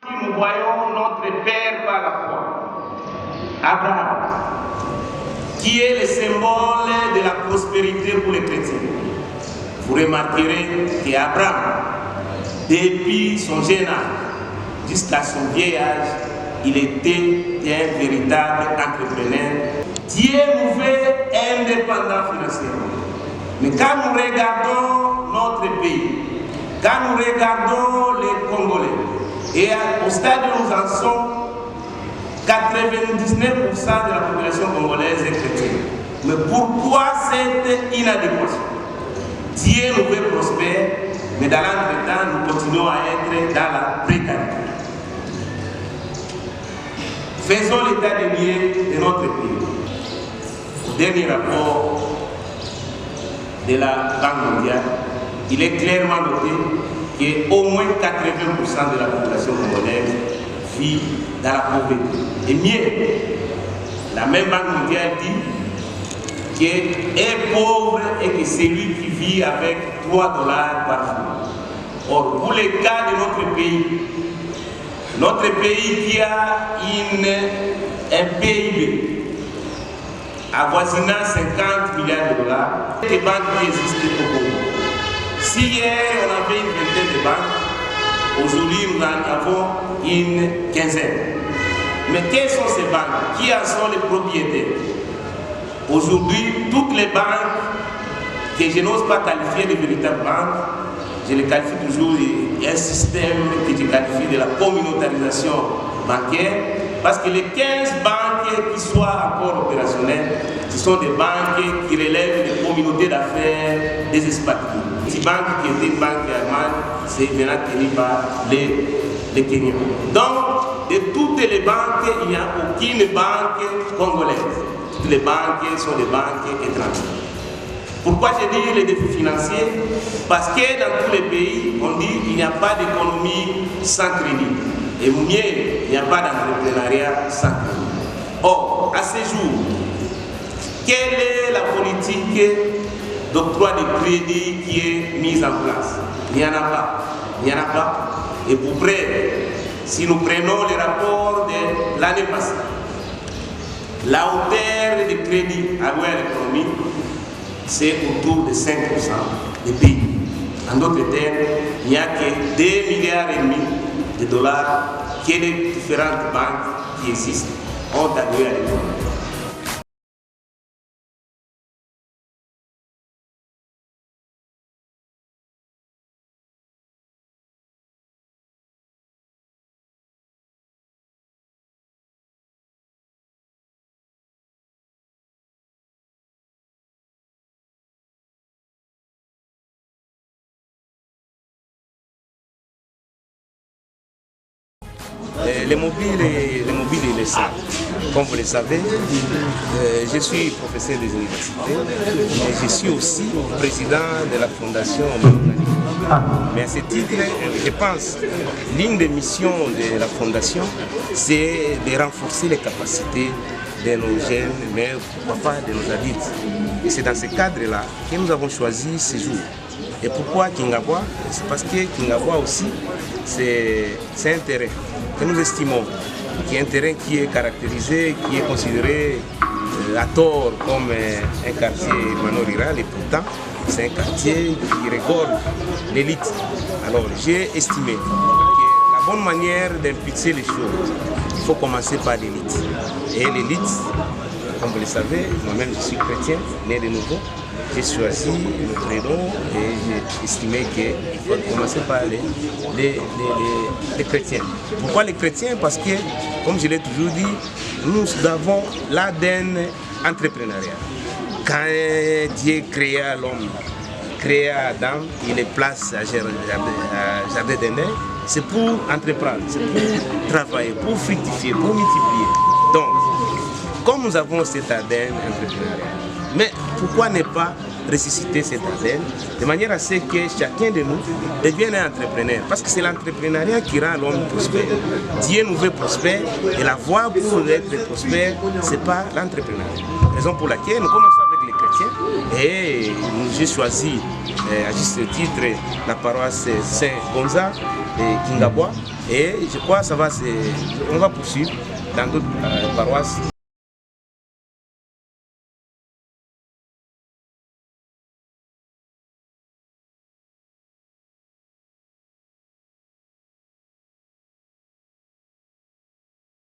Nous voyons notre Père par la foi, Abraham, qui est le symbole de la prospérité pour les chrétiens. Vous remarquerez qu'Abraham, depuis son jeune âge jusqu'à son vieil âge, il était un véritable entrepreneur. Dieu nous veut indépendants financièrement. Mais quand nous regardons notre pays, quand nous regardons les Congolais, et au stade où nous en sommes, 99% de la population congolaise est chrétienne. Mais pourquoi cette inadéquation? Dieu nous veut prospérer, mais dans l'entretemps, nous continuons à être dans la précarité. Faisons l'état des lieux de notre pays. Au dernier rapport de la Banque mondiale, il est clairement noté qu'au moins 80% de la population congolaise vit dans la pauvreté. Et mieux, la même Banque mondiale dit qu'un pauvre est que celui qui vit avec 3 $ par jour. Or, pour le cas de notre pays qui a un PIB avoisinant 50 milliards de dollars, les banques qui existent au Congo. Si hier on avait une vingtaine de banques, aujourd'hui nous en avons une quinzaine. Mais quelles sont ces banques? Qui en sont les propriétaires? Aujourd'hui, toutes les banques que je n'ose pas qualifier de véritables banques, je les qualifie toujours d'un système que je qualifie de la communautarisation bancaire, parce que les 15 banques qui soient encore opérationnelles, ce sont des banques qui relèvent des communautés d'affaires des expatriés. Ces banques qui étaient banques allemandes, c'est maintenant tenu par les Kenyans. Donc, de toutes les banques, il n'y a aucune banque congolaise. Toutes les banques sont des banques étrangères. Pourquoi je dis les défis financiers? Parce que dans tous les pays, on dit qu'il n'y a pas d'économie sans crédit. Et mieux, il n'y a pas d'entrepreneuriat sans crédit. Or, à ce jour, quelle est la politique d'octroi de crédit qui est mise en place? Il n'y en a pas. Il n'y en a pas. Et pour preuve, si nous prenons les rapports de l'année passée, la hauteur de crédit alloué à l'économie, c'est autour de 5% des pays. En d'autres termes, il n'y a que 2,5 milliards de dollars que les différentes banques qui existent ont alloué à l'économie. Les mobiles et les salles. Comme vous le savez, je suis professeur des universités, mais je suis aussi président de la fondation. Mais à ce titre, je pense l'une des missions de la fondation, c'est de renforcer les capacités de nos jeunes, mais pourquoi pas de nos adultes. Et c'est dans ce cadre-là que nous avons choisi ce jour. Et pourquoi Kingabwa? C'est parce que Kingabwa aussi, c'est un terrain que nous estimons, qui est un terrain qui est caractérisé, qui est considéré à tort comme un quartier urbano-rural, et pourtant c'est un quartier qui recorde l'élite. Alors j'ai estimé que la bonne manière d'impulser les choses, il faut commencer par l'élite. Et l'élite, comme vous le savez, moi-même je suis chrétien, né de nouveau. J'ai choisi le prénom et j'ai estimé qu'il faut commencer par les chrétiens. Pourquoi les chrétiens? Parce que, comme je l'ai toujours dit, nous avons l'ADN entrepreneurial. Quand Dieu créa l'homme, créa Adam, il les place à Jardin d'Éden, c'est pour entreprendre, c'est pour travailler, pour fructifier, pour multiplier. Donc, comme nous avons cet ADN entrepreneurial, mais pourquoi ne pas ressusciter cet ADN de manière à ce que chacun de nous devienne un entrepreneur? Parce que c'est l'entrepreneuriat qui rend l'homme prospère. Dieu nous veut prospère et la voie pour être prospère, ce n'est pas l'entrepreneuriat. Raison pour laquelle nous commençons avec les chrétiens et nous j'ai choisi à juste titre la paroisse Saint-Gonza et Kingabois. Et je crois que on va poursuivre dans d'autres paroisses